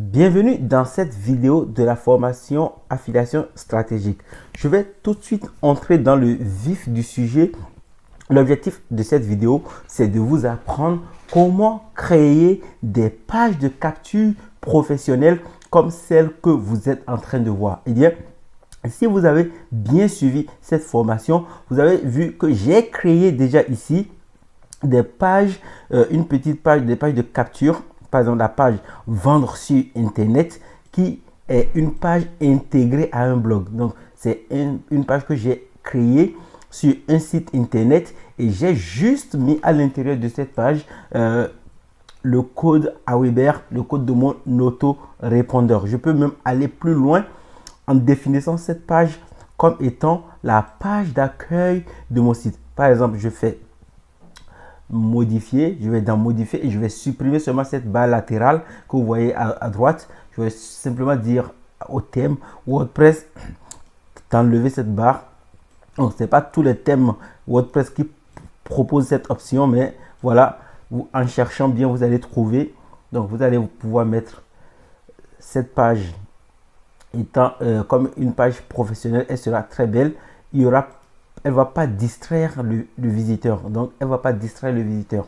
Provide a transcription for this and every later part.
Bienvenue dans cette vidéo de la formation affiliation stratégique. Je vais tout de suite entrer dans le vif du sujet. L'objectif de cette vidéo, c'est de vous apprendre comment créer des pages de capture professionnelles comme celle que vous êtes en train de voir. Eh bien, si vous avez bien suivi cette formation, vous avez vu que j'ai créé déjà ici des pages, une petite page, des pages de capture. Par exemple, la page vendre sur Internet qui est une page intégrée à un blog. Donc, c'est une page que j'ai créée sur un site Internet et j'ai juste mis à l'intérieur de cette page le code Aweber, le code de mon auto-répondeur. Je peux même aller plus loin en définissant cette page comme étant la page d'accueil de mon site. Par exemple, je fais modifier, je vais dans modifier et je vais supprimer seulement cette barre latérale que vous voyez à droite. Je vais simplement dire au thème WordPress d'enlever cette barre. Donc c'est pas tous les thèmes WordPress qui proposent cette option, mais voilà, en cherchant bien vous allez trouver. Donc vous allez pouvoir mettre cette page étant comme une page professionnelle. Elle sera très belle. Elle va pas distraire le visiteur. Donc, elle va pas distraire le visiteur.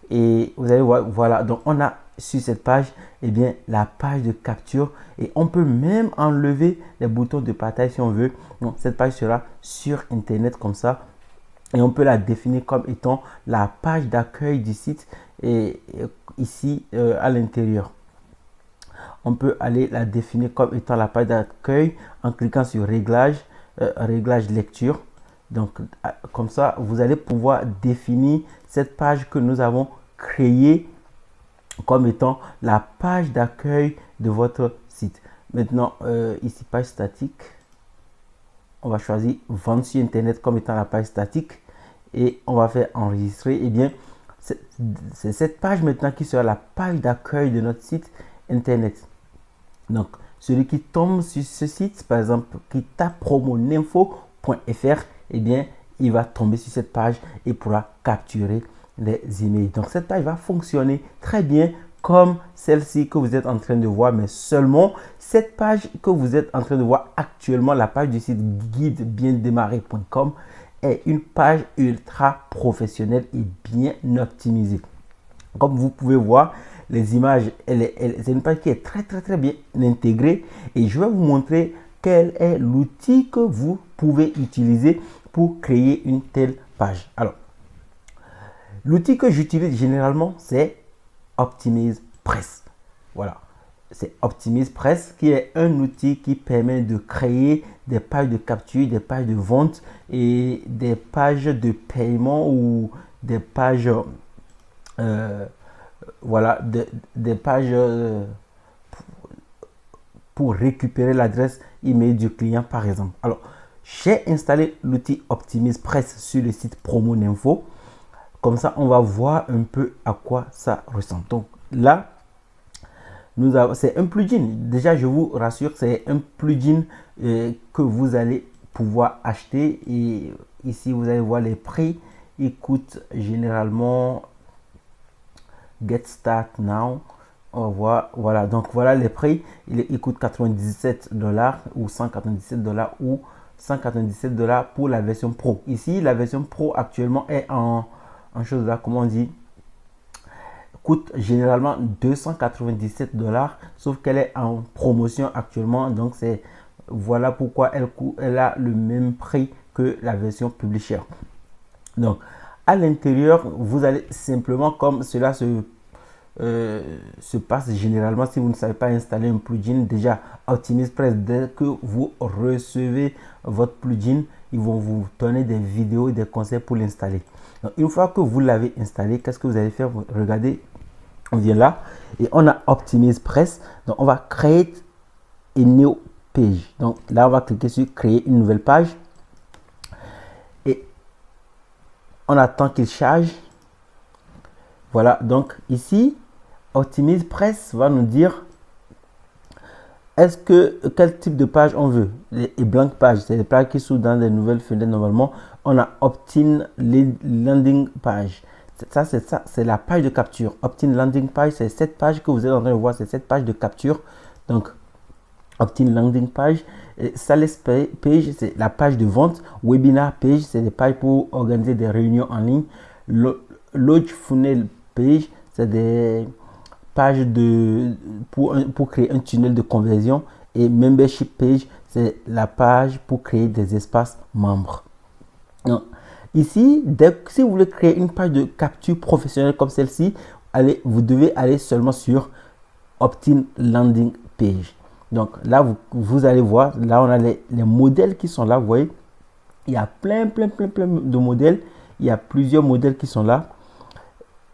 Et vous allez voir, voilà. Donc, on a sur cette page, eh bien, la page de capture. Et on peut même enlever les boutons de partage si on veut. Donc, cette page sera sur Internet comme ça. Et on peut la définir comme étant la page d'accueil du site. Et ici, à l'intérieur. On peut aller la définir comme étant la page d'accueil en cliquant sur réglage, réglage lecture. Donc, comme ça, vous allez pouvoir définir cette page que nous avons créée comme étant la page d'accueil de votre site. Maintenant, ici, page statique. On va choisir vendre sur Internet comme étant la page statique. Et on va faire enregistrer. Eh bien, c'est cette page maintenant qui sera la page d'accueil de notre site Internet. Donc, celui qui tombe sur ce site, par exemple, qui tape promoninfo.fr, eh bien, il va tomber sur cette page et pourra capturer les emails. Donc, cette page va fonctionner très bien comme celle-ci que vous êtes en train de voir, mais seulement cette page que vous êtes en train de voir actuellement, la page du site guidebiendémarrer.com, est une page ultra professionnelle et bien optimisée. Comme vous pouvez voir, les images, c'est une page qui est très bien intégrée et je vais vous montrer quel est l'outil que vous pouvez utiliser pour créer une telle page. Alors, l'outil que j'utilise généralement, c'est OptimizePress. Voilà, c'est OptimizePress qui est un outil qui permet de créer des pages de capture, des pages de vente et des pages de paiement ou des pages voilà, des pages pour récupérer l'adresse email du client par exemple. Alors, j'ai installé l'outil OptimizePress sur le site Promoninfo. Comme ça, on va voir un peu à quoi ça ressemble. Donc là, c'est un plugin. Déjà, je vous rassure, c'est un plugin que vous allez pouvoir acheter. Et ici, vous allez voir les prix. Il coûte généralement Get Start Now. On va voir, voilà, donc voilà les prix. Il coûte 97 $ ou 197 $ ou 197 $ pour la version Pro. Ici, la version Pro actuellement est en chose là, comment on dit, coûte généralement 297 $, sauf qu'elle est en promotion actuellement. Donc, c'est voilà pourquoi elle a le même prix que la version Publisher. Donc, à l'intérieur, vous allez simplement, comme cela se passe généralement si vous ne savez pas installer un plugin. Déjà, OptimizePress, dès que vous recevez votre plugin, ils vont vous donner des vidéos et des conseils pour l'installer. Donc, une fois que vous l'avez installé, qu'est-ce que vous allez faire? Regardez, on vient là et on a OptimizePress. Donc, on va créer une new page. Donc, là, on va cliquer sur créer une nouvelle page et on attend qu'il charge. Voilà, donc ici, OptimizePress va nous dire quel type de page on veut. Les blank pages, c'est les pages qui sont dans les nouvelles fenêtres. Normalement, on a opt-in landing page. ça, c'est la page de capture. Opt-in landing page, c'est cette page que vous êtes en train de voir, c'est cette page de capture. Donc, opt-in landing page. Et sales page, c'est la page de vente. Webinar page, c'est des pages pour organiser des réunions en ligne. Launch funnel page, c'est des pages pour créer un tunnel de conversion. Et membership page, c'est la page pour créer des espaces membres. Donc, ici, si vous voulez créer une page de capture professionnelle comme celle-ci, vous devez aller seulement sur Opt-in landing page. Donc là, vous allez voir, là on a les modèles qui sont là, vous voyez, il y a plein de modèles, il y a plusieurs modèles qui sont là.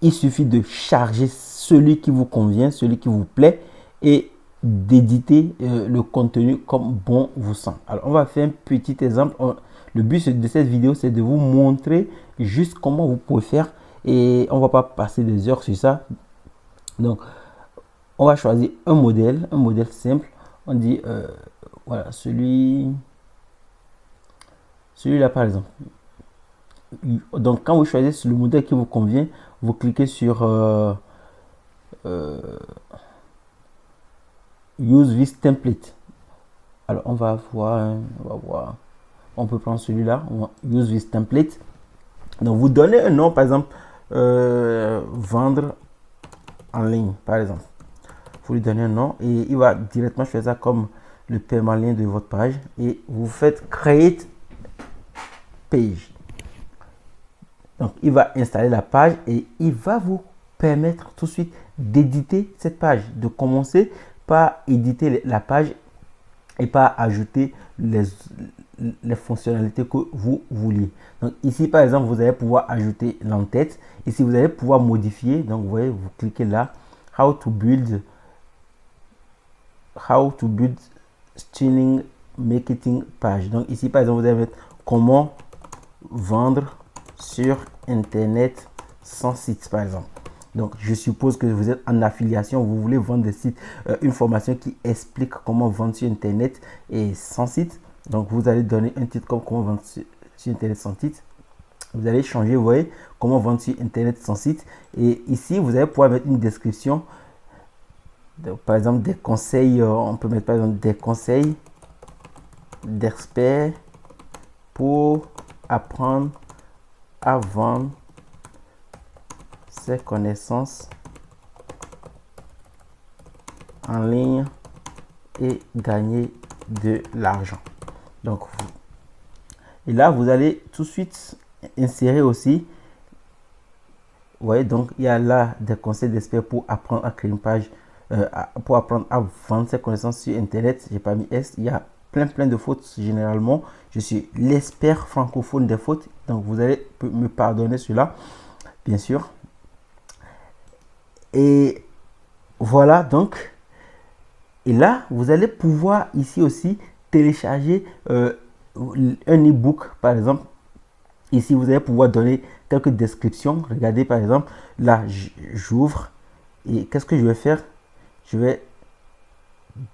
Il suffit de charger celui qui vous convient, celui qui vous plaît et d'éditer le contenu comme bon vous semble. Alors on va faire un petit exemple. Le but de cette vidéo, c'est de vous montrer juste comment vous pouvez faire et on va pas passer des heures sur ça. Donc on va choisir un modèle simple. On dit voilà, celui-là par exemple. Donc quand vous choisissez le modèle qui vous convient, vous cliquez sur use this template. Alors on va voir, on peut prendre celui-là, use this template. Donc vous donnez un nom, par exemple vendre en ligne par exemple. Vous lui donnez un nom et il va directement faire ça comme le paiement en ligne de votre page et vous faites create page. Donc il va installer la page et il va vous permettre tout de suite d'éditer cette page, de commencer par éditer la page et par ajouter les fonctionnalités que vous vouliez. Donc ici par exemple vous allez pouvoir ajouter l'entête. Ici vous allez pouvoir modifier. Donc vous voyez, vous cliquez là, how to build stunning marketing page. Donc ici par exemple vous allez mettre comment vendre sur internet sans site par exemple. Donc je suppose que vous êtes en affiliation, vous voulez vendre des sites, une formation qui explique comment vendre sur internet et sans site. Donc vous allez donner un titre comme comment vendre sur internet sans site. Vous allez changer, vous voyez, comment vendre sur internet sans site. Et ici vous allez pouvoir mettre une description. Donc, par exemple des conseils, on peut mettre par exemple des conseils d'experts pour apprendre à vendre ses connaissances en ligne et gagner de l'argent. Donc et là vous allez tout de suite insérer aussi, vous voyez, donc il y a là des conseils d'experts pour apprendre à créer une page, pour apprendre à vendre ses connaissances sur internet. J'ai pas mis S, il y a plein de fautes. Généralement je suis l'expert francophone des fautes, donc vous allez me pardonner cela bien sûr. Et voilà, donc et là vous allez pouvoir ici aussi télécharger un e-book par exemple. Ici vous allez pouvoir donner quelques descriptions. Regardez par exemple là, j'ouvre et qu'est-ce que je vais faire? Je vais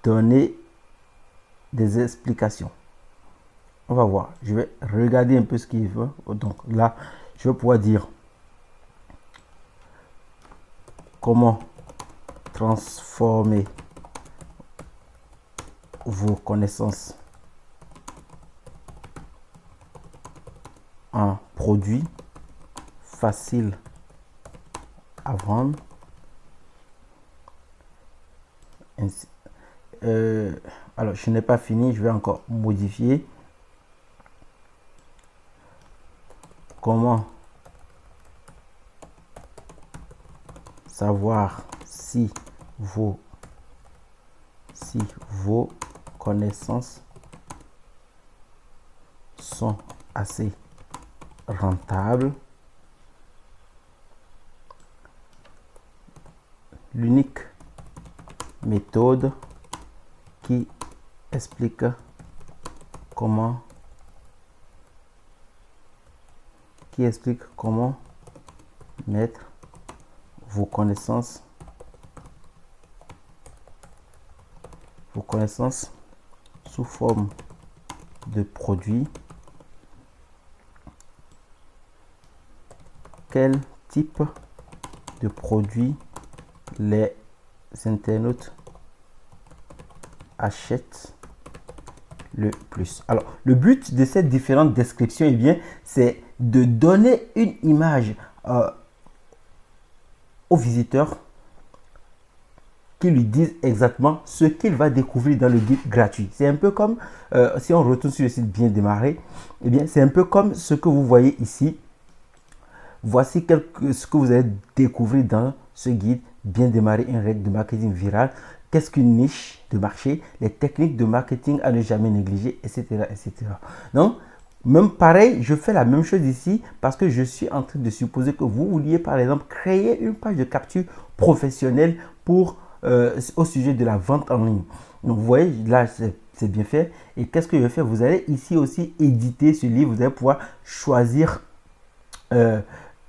donner des explications. On va voir, je vais regarder un peu ce qu'il veut. Donc là je vais pouvoir dire comment transformer vos connaissances en produits faciles à vendre. Ainsi, alors je n'ai pas fini, je vais encore modifier. Comment savoir si vos connaissances sont assez rentables. L'unique méthode qui explique comment mettre vos connaissances sous forme de produits. Quel type de produit les internautes achètent le plus. Alors, le but de cette différente description, eh bien, c'est de donner une image au visiteur qui lui disent exactement ce qu'il va découvrir dans le guide gratuit. C'est un peu comme, si on retourne sur le site Bien Démarrer, eh bien, c'est un peu comme ce que vous voyez ici. Voici ce que vous allez découvrir dans ce guide Bien Démarrer, une règle de marketing viral. Qu'est-ce qu'une niche de marché, les techniques de marketing à ne jamais négliger, etc., etc. Donc, même pareil, je fais la même chose ici parce que je suis en train de supposer que vous vouliez, par exemple, créer une page de capture professionnelle pour au sujet de la vente en ligne. Donc, vous voyez, là, c'est bien fait. Et qu'est-ce que je vais faire? Vous allez ici aussi éditer ce livre. Vous allez pouvoir choisir un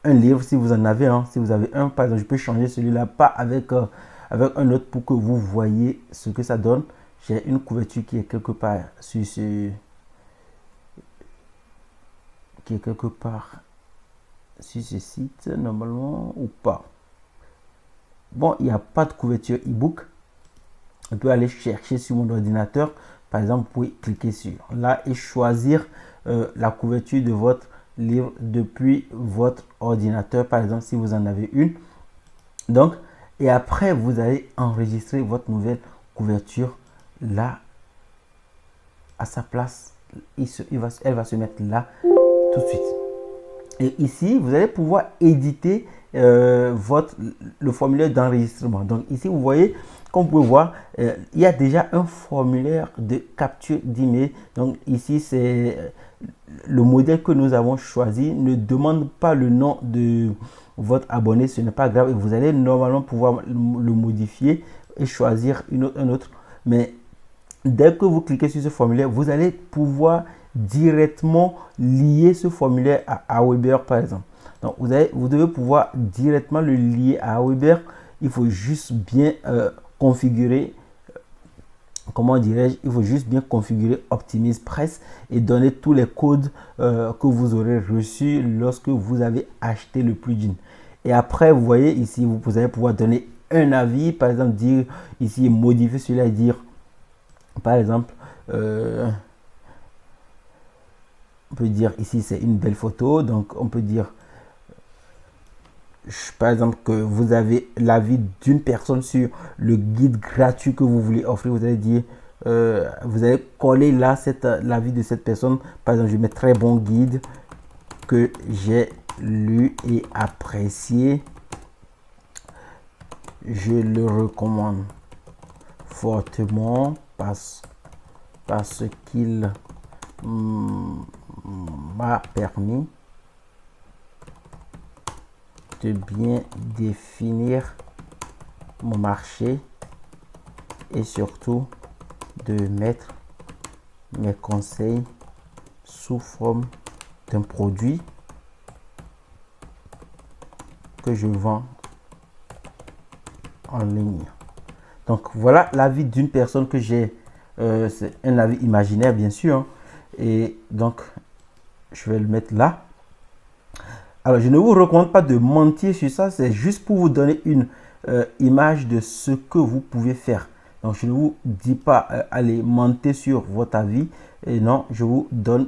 livre si vous en avez un. Si vous avez un, par exemple, je peux changer celui-là, pas avec un autre pour que vous voyez ce que ça donne. J'ai une couverture qui est quelque part sur ce site normalement ou pas. Bon, il n'y a pas de couverture e-book. On peut aller chercher sur mon ordinateur. Par exemple, vous pouvez cliquer sur là et choisir la couverture de votre livre depuis votre ordinateur, par exemple, si vous en avez une. Donc, et après, vous allez enregistrer votre nouvelle couverture là, à sa place. Elle va se mettre là tout de suite. Et ici, vous allez pouvoir éditer le formulaire d'enregistrement. Donc ici, vous voyez, comme vous pouvez voir, il y a déjà un formulaire de capture d'email. Donc ici, c'est le modèle que nous avons choisi. Ne demande pas le nom de votre abonné, ce n'est pas grave. Et vous allez normalement pouvoir le modifier et choisir un autre. Mais dès que vous cliquez sur ce formulaire, vous allez pouvoir directement lier ce formulaire à Aweber, par exemple. Donc, vous devez pouvoir directement le lier à Aweber. Il faut juste bien configurer, comment dirais-je, il faut juste bien configurer OptimizePress et donner tous les codes que vous aurez reçus lorsque vous avez acheté le plugin. Et après, vous voyez ici, vous allez pouvoir donner un avis, par exemple, dire ici, modifier celui-là et dire, par exemple, on peut dire ici c'est une belle photo, donc on peut dire par exemple que vous avez l'avis d'une personne sur le guide gratuit que vous voulez offrir. Vous allez dire vous allez coller là l'avis de cette personne. Par exemple, je mets très bon guide que j'ai lu et apprécié, je le recommande fortement parce qu'il m'a permis de bien définir mon marché et surtout de mettre mes conseils sous forme d'un produit que je vends en ligne. Donc voilà l'avis d'une personne que j'ai. C'est un avis imaginaire, bien sûr, hein. Et donc je vais le mettre là. Alors je ne vous recommande pas de mentir sur ça, c'est juste pour vous donner une image de ce que vous pouvez faire. Donc je ne vous dis pas allez mentir sur votre avis, et non, je vous donne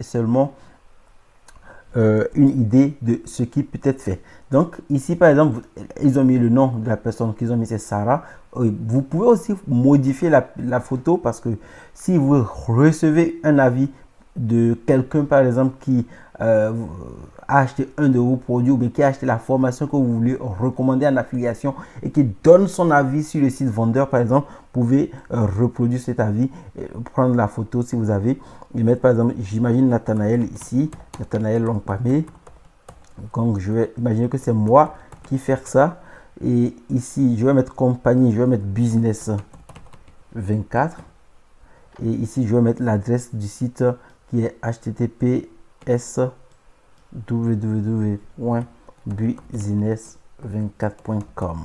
seulement une idée de ce qui peut être fait. Donc ici par exemple, ils ont mis le nom de la personne qu'ils ont mis, c'est Sarah. Vous pouvez aussi modifier la photo, parce que si vous recevez un avis de quelqu'un par exemple qui a acheté un de vos produits, ou bien qui a acheté la formation que vous voulez recommander en affiliation et qui donne son avis sur le site vendeur par exemple, vous pouvez reproduire cet avis, prendre la photo si vous avez, et mettre par exemple, j'imagine Nathanaël ici, Nathanaël Longpamé. Donc je vais imaginer que c'est moi qui fais ça, et ici je vais mettre compagnie, je vais mettre business 24, et ici je vais mettre l'adresse du site qui est https://www.business24.com.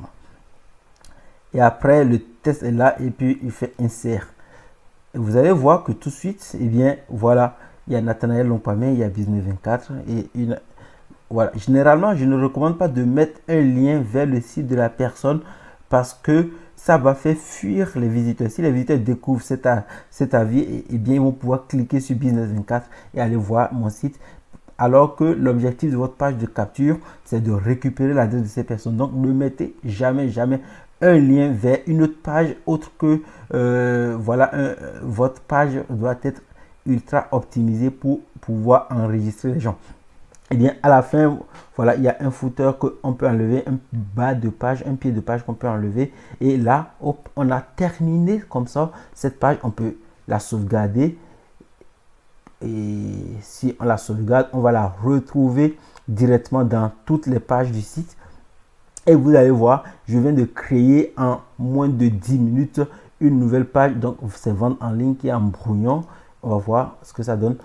et après le test est là, et puis il fait insert. Et vous allez voir que tout de suite, et bien voilà, il y a Nathanaël Longpamé, il y a Business 24 et Voilà, généralement, je ne recommande pas de mettre un lien vers le site de la personne parce que ça va faire fuir les visiteurs. Si les visiteurs découvrent cet avis, eh bien, ils vont pouvoir cliquer sur Business 24 et aller voir mon site. Alors que l'objectif de votre page de capture, c'est de récupérer l'adresse de ces personnes. Donc, ne mettez jamais, jamais un lien vers une autre page autre que, votre page doit être ultra optimisée pour pouvoir enregistrer les gens. Et bien, à la fin, voilà, il y a un footer qu'on peut enlever, un bas de page, un pied de page qu'on peut enlever. Et là, hop, on a terminé comme ça cette page. On peut la sauvegarder. Et si on la sauvegarde, on va la retrouver directement dans toutes les pages du site. Et vous allez voir, je viens de créer en moins de 10 minutes une nouvelle page. Donc, c'est vente en ligne qui est en brouillon. On va voir ce que ça donne.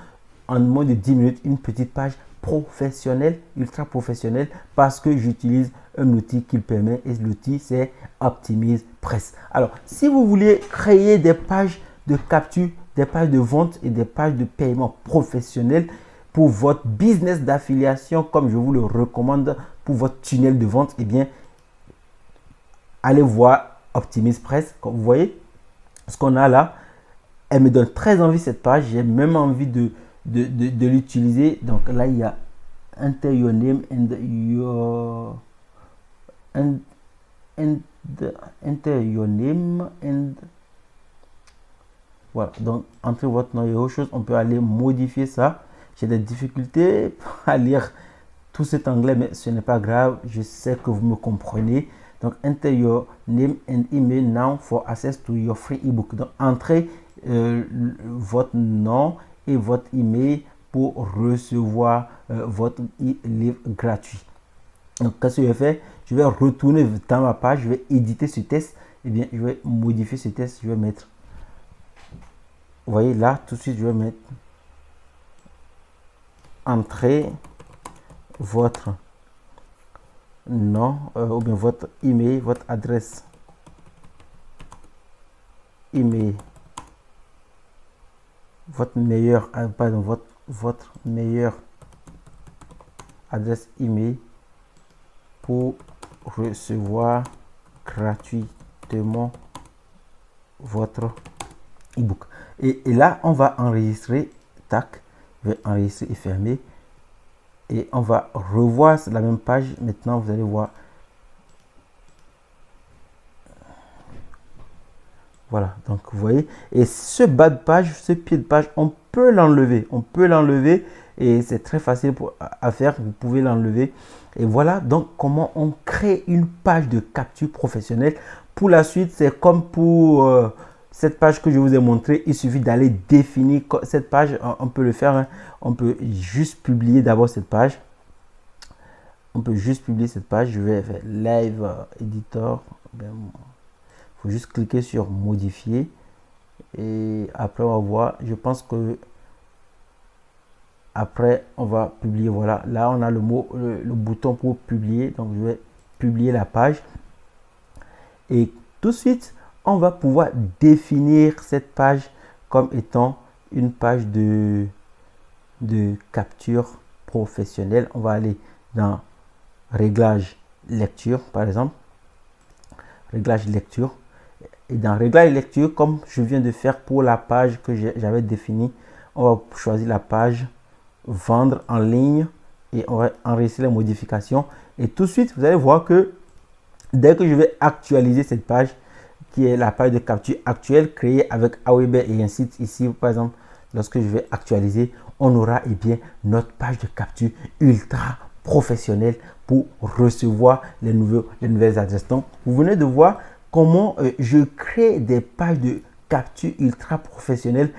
En moins de 10 minutes, une petite page professionnelle, ultra professionnelle, parce que j'utilise un outil qui le permet. Et l'outil, c'est Optimize Press. Alors, si vous voulez créer des pages de capture, des pages de vente et des pages de paiement professionnels pour votre business d'affiliation, comme je vous le recommande pour votre tunnel de vente, eh bien, allez voir Optimize Press. Comme vous voyez, ce qu'on a là, elle me donne très envie cette page. J'ai même envie de l'utiliser. Donc là, il y a enter your name and your enter your name and voilà, donc entrez votre nom et autre chose. On peut aller modifier ça. J'ai des difficultés à lire tout cet anglais, mais ce n'est pas grave. Je sais que vous me comprenez. Donc, enter your name and email now for access to your free ebook. Donc, entrez votre nom et votre email pour recevoir votre e-livre gratuit. Donc, qu'est-ce que je vais faire? Je vais retourner dans ma page. Je vais éditer ce test. Et bien, je vais modifier ce test. Je vais mettre... Vous voyez là, tout de suite, je vais mettre entrer votre nom ou bien votre email, votre adresse email, votre meilleur, pardon, votre meilleure adresse email pour recevoir gratuitement votre ebook. Et là, on va enregistrer. Tac, je vais enregistrer et fermer. Et on va revoir la même page. Maintenant, vous allez voir. Voilà, donc vous voyez. Et ce bas de page, ce pied de page, on peut l'enlever. On peut l'enlever et c'est très facile à faire. Vous pouvez l'enlever. Et voilà donc comment on crée une page de capture professionnelle. Pour la suite, c'est comme pour... cette page que je vous ai montré, il suffit d'aller définir cette page. On peut le faire. Hein. On peut juste publier d'abord cette page. On peut juste publier cette page. Je vais faire Live Editor. Il faut juste cliquer sur modifier. Et après, on va voir. Je pense que après, on va publier. Voilà. Là, on a le bouton pour publier. Donc, je vais publier la page. Et tout de suite, on va pouvoir définir cette page comme étant une page de capture professionnelle. On va aller dans réglage lecture, par exemple. Réglage lecture. Et dans réglage lecture, comme je viens de faire pour la page que j'avais définie, on va choisir la page vendre en ligne et on va enregistrer les modifications. Et tout de suite, vous allez voir que dès que je vais actualiser cette page, qui est la page de capture actuelle créée avec Aweber et un site ici, par exemple, lorsque je vais actualiser, on aura bien notre page de capture ultra professionnelle pour recevoir les nouvelles adresses. Donc, vous venez de voir comment je crée des pages de capture ultra professionnelles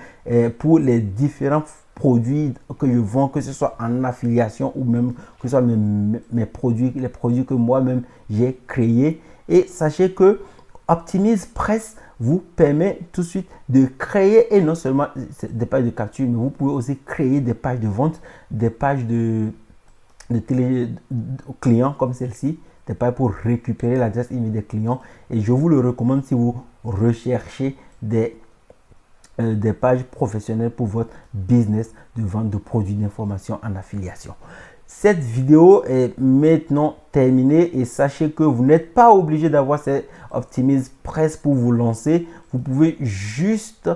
pour les différents produits que je vends, que ce soit en affiliation ou même que ce soit mes produits, les produits que moi-même j'ai créés. Et sachez que Optimize Press vous permet tout de suite de créer, et non seulement des pages de capture, mais vous pouvez aussi créer des pages de vente, des pages de clients comme celle-ci, des pages pour récupérer l'adresse email des clients. Et je vous le recommande si vous recherchez des pages professionnelles pour votre business de vente de produits d'information en affiliation. Cette vidéo est maintenant terminée et sachez que vous n'êtes pas obligé d'avoir cette OptimizePress pour vous lancer. Vous pouvez juste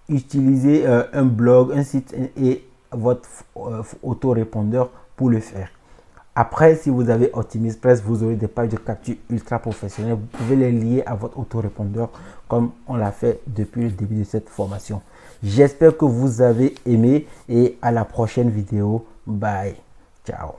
utiliser un blog, un site et votre autorépondeur pour le faire. Après, si vous avez OptimizePress, vous aurez des pages de capture ultra professionnelles. Vous pouvez les lier à votre autorépondeur comme on l'a fait depuis le début de cette formation. J'espère que vous avez aimé et à la prochaine vidéo. Bye. Ciao.